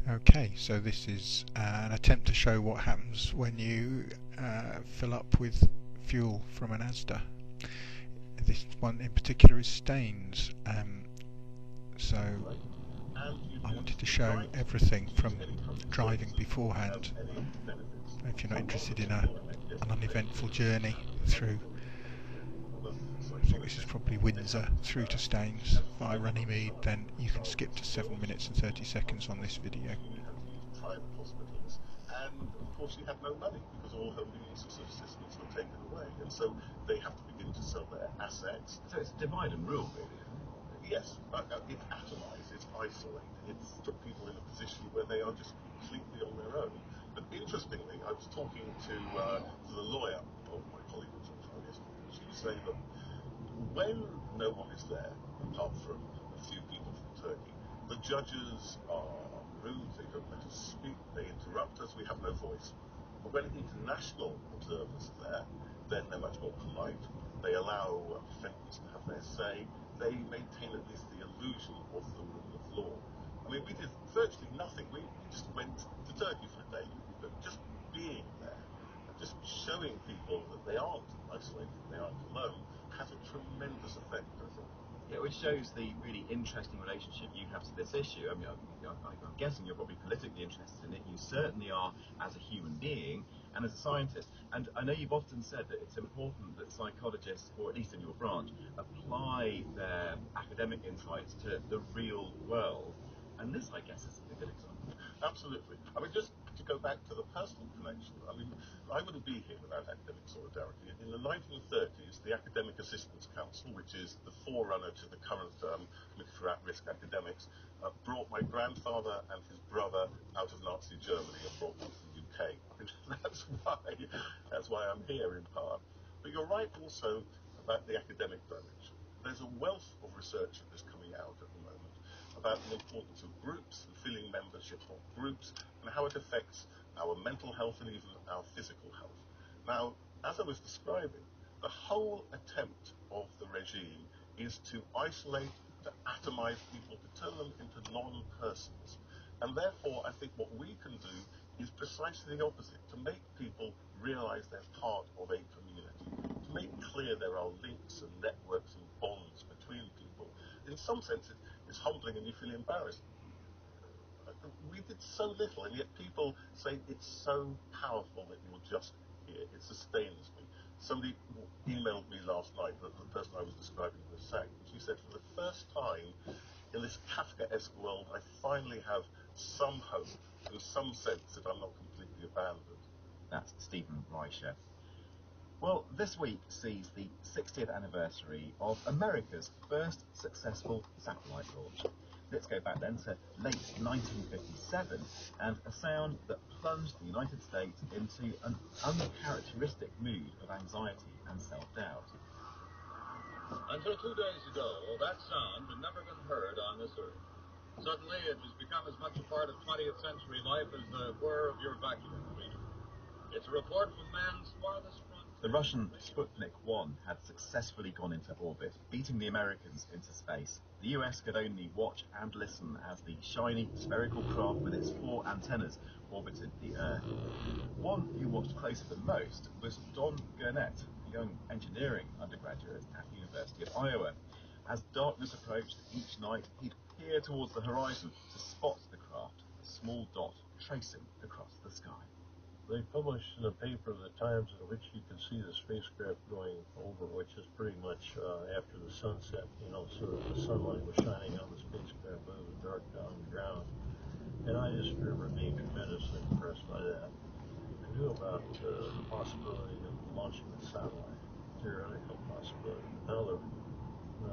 Okay, so this is an attempt to show what happens when you fill up with fuel from an ASDA. This one in particular is stains, so I wanted to show everything from driving beforehand. If you're not interested in an uneventful journey through, I think this is probably Windsor, through to Staines via Runnymede, then you can skip to 7 minutes and 30 seconds on this video. Private hospitals, and of course you have no money because all home use assistance are taken away, and so they have to begin to sell their assets. So it's divide and rule, really. Yes, it's atomized, it's isolated, it's put people in a position where they are just completely on their own. But interestingly, I was talking to the lawyer of my colleague was on trial yesterday, and she was saying that when no one is there, apart from a few people from Turkey, the judges are rude, they don't let us speak, they interrupt us, we have no voice. But when international observers are there, then they're much more polite. They allow defendants to have their say. They maintain at least the illusion of the rule of law. I mean, we did virtually nothing. We just went to Turkey for a day. But just being there, just showing people that they aren't isolated, they aren't alone, has a tremendous effect, I think. Yeah, which shows the really interesting relationship you have to this issue. I mean, I'm guessing you're probably politically interested in it. You certainly are as a human being and as a scientist. And I know you've often said that it's important that psychologists, or at least in your branch, apply their academic insights to the real world. And this, I guess, is a good example. Absolutely. I mean, just to go back to the personal connection, I mean, I wouldn't be here without academic solidarity. In the 1930s, the Academic Assistance Council, which is the forerunner to the current Committee for At-Risk Academics, brought my grandfather and his brother out of Nazi Germany and brought them to the UK. And that's why I'm here in part. But you're right also about the academic dimension. There's a wealth of research that is coming out at the moment about the importance of groups and feeling membership of groups and how it affects our mental health and even our physical health. Now, as I was describing, the whole attempt of the regime is to isolate, to atomize people, to turn them into non-persons. And therefore, I think what we can do is precisely the opposite, to make people realize they're part of a community, to make clear there are links and networks and bonds between people. In some sense, it's humbling and you feel embarrassed. We did so little, and yet people say it's so powerful that you're just here. It sustains me. Somebody emailed me last night, the person I was describing was sacked, and she said, for the first time in this Kafkaesque world, I finally have some hope and some sense that I'm not completely abandoned. That's Stephen Reicher. Well, this week sees the 60th anniversary of America's first successful satellite launch. Let's go back then to late 1957 and a sound that plunged the United States into an uncharacteristic mood of anxiety and self-doubt. Until 2 days ago, that sound had never been heard on this earth. Suddenly, it has become as much a part of 20th century life as the whir of your vacuum cleaner. It's a report from man's farthest frontier. The Russian Sputnik 1 had successfully gone into orbit, beating the Americans into space. The US could only watch and listen as the shiny, spherical craft with its 4 antennas orbited the Earth. One who watched closer than most was Don Gurnett, a young engineering undergraduate at the University of Iowa. As darkness approached each night, he'd peer towards the horizon to spot the craft, a small dot tracing across the sky. They published in the paper the times at which you could see the spacecraft going over, which is pretty much after the sunset, so that the sunlight was shining on the spacecraft, but it was dark down on the ground. And I just remember being tremendously impressed by that. I knew about the possibility of launching the satellite, theoretical possibility. Now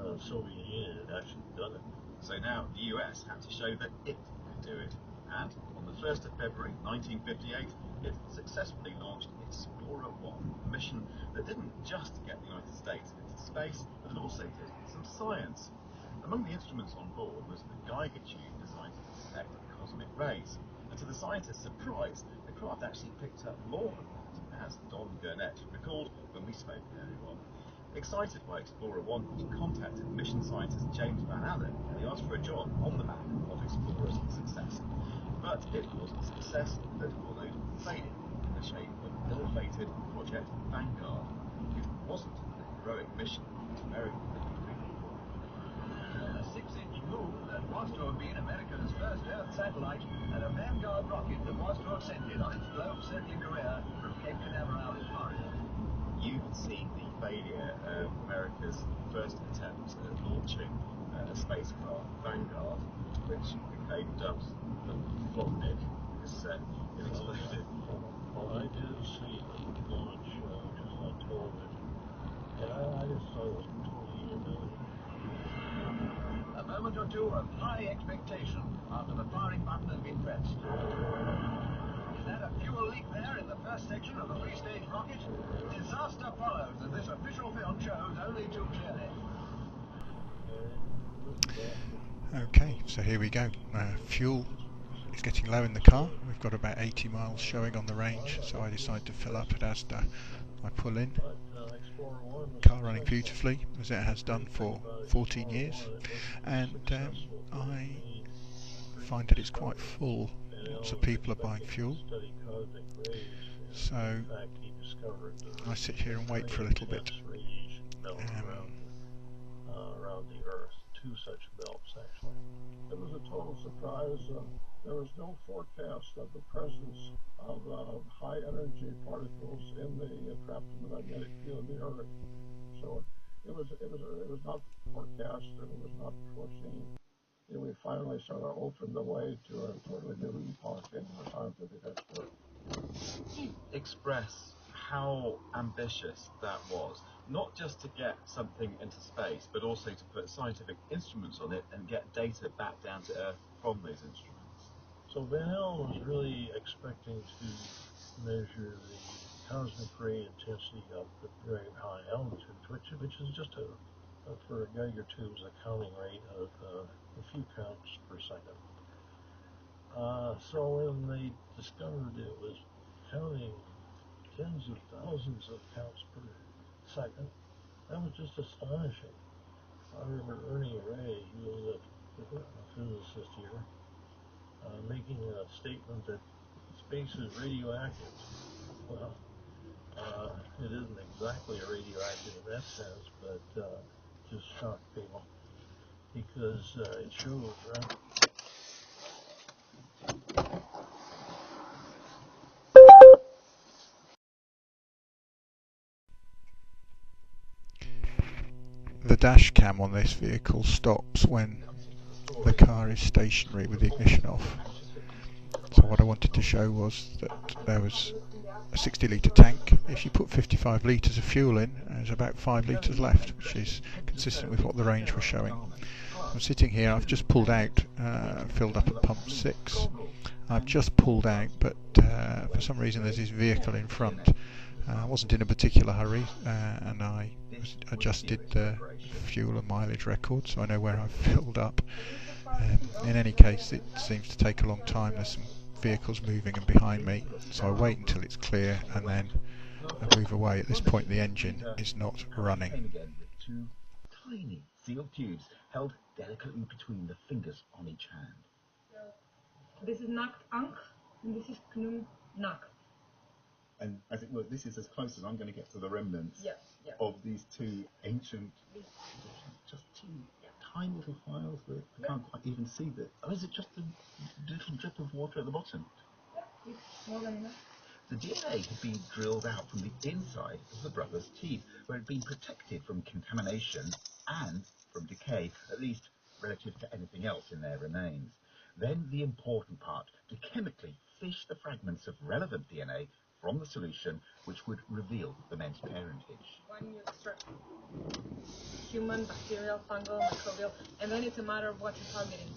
the Soviet Union had actually done it. So now the US had to show that it could do it. And on the 1st of February 1958, it successfully launched Explorer 1, a mission that didn't just get the United States into space, but it also did some science. Among the instruments on board was a Geiger tube designed to detect cosmic rays. And to the scientists' surprise, the craft actually picked up more of that, as Don Gurnett recalled when we spoke earlier on. Excited by Explorer 1, he contacted mission scientist James Van Allen and he asked for a job on the back of Explorer's success. But It was a success that, although faded in the shape of ill-fated Project Vanguard, it wasn't a heroic mission to American people. A 6-inch moon that was to have been America's first Earth satellite, and a Vanguard rocket that was to have sent it on its globe-circling career from Cape Canaveral in Florida. You can see the failure of America's first attempt at launching a spacecraft, Vanguard, which became dubbed the Flopnik, because it exploded. Well, I did see the launch just on television, and I just thought it was totally humiliating. A moment or two of high expectation after the firing button has been pressed. Is that a fuel leak there in the first section of the three-stage rocket? Disaster follows, as this official film shows only too clearly. Okay, so here we go. Fuel is getting low in the car. We've got about 80 miles showing on the range, so I decide to fill up at ASDA. I pull in, car running beautifully, as it has done for 14 years, and I find that it's quite full. Lots of people are buying fuel, so I sit here and wait for a little bit. Around the Earth, 2 such belts actually. It was a total surprise. There was no forecast of the presence of high energy particles in the trapped in the magnetic field of the Earth. So it was not forecast, and it was not foreseen. And we finally sort of opened the way to a totally new epoch in the scientific exploration. Express how ambitious that was, not just to get something into space, but also to put scientific instruments on it and get data back down to Earth from those instruments. So Van Allen was really expecting to measure the cosmic ray intensity of the very high altitudes, which is just for a Geiger tube's a counting rate of a few counts per second. So when they discovered it was counting tens of thousands of counts per second, that was just astonishing. I remember Ernie Ray, he was a physicist here, making a statement that space is radioactive. Well, it isn't exactly radioactive in that sense, but just shocked people because it shows, right? The dash cam on this vehicle stops when the car is stationary with the ignition off. So what I wanted to show was that there was a 60 litre tank. If you put 55 litres of fuel in, there's about 5 litres left, which is consistent with what the range was showing. I'm sitting here, I've just pulled out, filled up at pump 6. I've just pulled out, but for some reason there's this vehicle in front. I wasn't in a particular hurry, and I adjusted the fuel and mileage record, so I know where I've filled up. In any case, it seems to take a long time. There's some vehicles moving and behind me, so I wait until it's clear and then I move away. At this point the engine is not running. Again with 2 tiny sealed tubes held delicately between the fingers on each hand. This is Nacht Ankh, and this is Knum Nacht. And I think, look, this is as close as I'm going to get to the remnants Yeah. of these 2 ancient, just 2 tiny little files that I can't quite even see that. Oh, is it just a little drip of water at the bottom? Yeah, it's more than enough. The DNA had been drilled out from the inside of the brothers' teeth, where it had been protected from contamination and from decay, at least relative to anything else in their remains. Then the important part, to chemically fish the fragments of relevant DNA from the solution, which would reveal the men's parentage. When you extract human, bacterial, fungal, microbial, and then it's a matter of what you're targeting.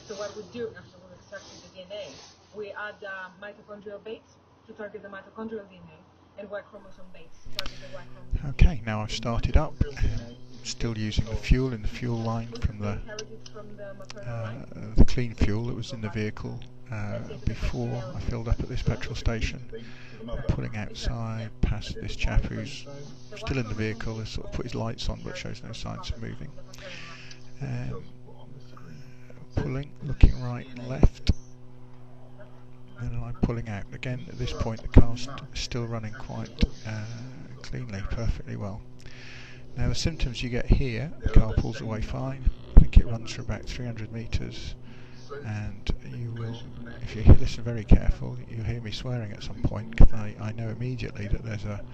So what we do after we've extracted the DNA, we add mitochondrial baits to target the mitochondrial DNA, and Y chromosome baits to target the Y chromosome. Okay, now I've started up. Still using the fuel in the fuel line from the clean fuel that was in the vehicle before I filled up at this petrol station. Pulling outside past this chap who's still in the vehicle, has sort of put his lights on but shows no signs of moving. Pulling, looking right and left. and then I'm pulling out. Again, at this point the car's still running quite cleanly, perfectly well. Now the symptoms you get here, the car pulls away fine. I think it runs for about 300 metres, and you will, if you listen very careful, you'll hear me swearing at some point, because I know immediately that there's a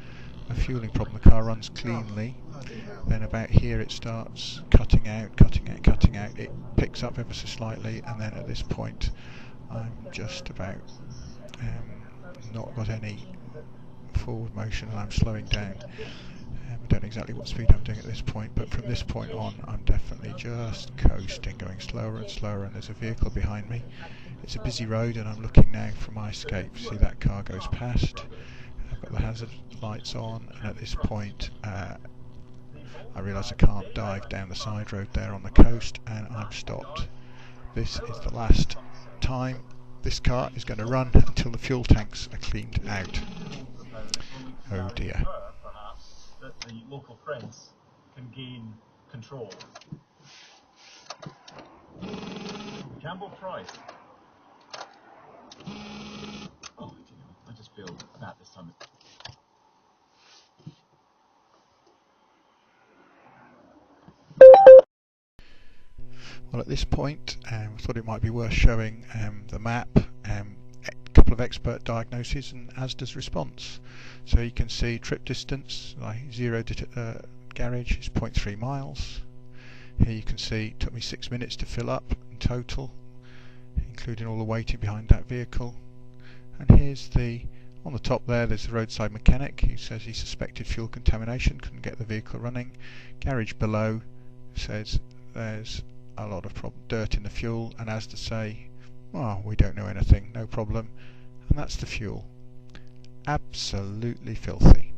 fueling problem. The car runs cleanly, then about here it starts cutting out. It picks up ever so slightly, and then at this point I'm just about not got any forward motion, and I'm slowing down. I don't know exactly what speed I'm doing at this point, but from this point on I'm definitely just coasting, going slower and slower, and there's a vehicle behind me. It's a busy road and I'm looking now for my escape. See, that car goes past. I've got the hazard lights on, and at this point I realise I can't dive down the side road there on the coast, and I'm stopped. This is the last time this car is going to run until the fuel tanks are cleaned out. Oh dear. Perhaps that the local friends can gain control. Campbell Price. Oh, you know, I just feel that this time. Well, at this point, I thought it might be worth showing the map, a couple of expert diagnoses, and ASDA's response. So you can see trip distance, like garage is 0.3 miles. Here you can see it took me 6 minutes to fill up in total, including all the waiting behind that vehicle. And here's on the top there's the roadside mechanic who says he suspected fuel contamination, couldn't get the vehicle running. Garage below says there's a lot of dirt in the fuel, and ASDA say, oh, we don't know anything, no problem, and that's the fuel. Absolutely filthy.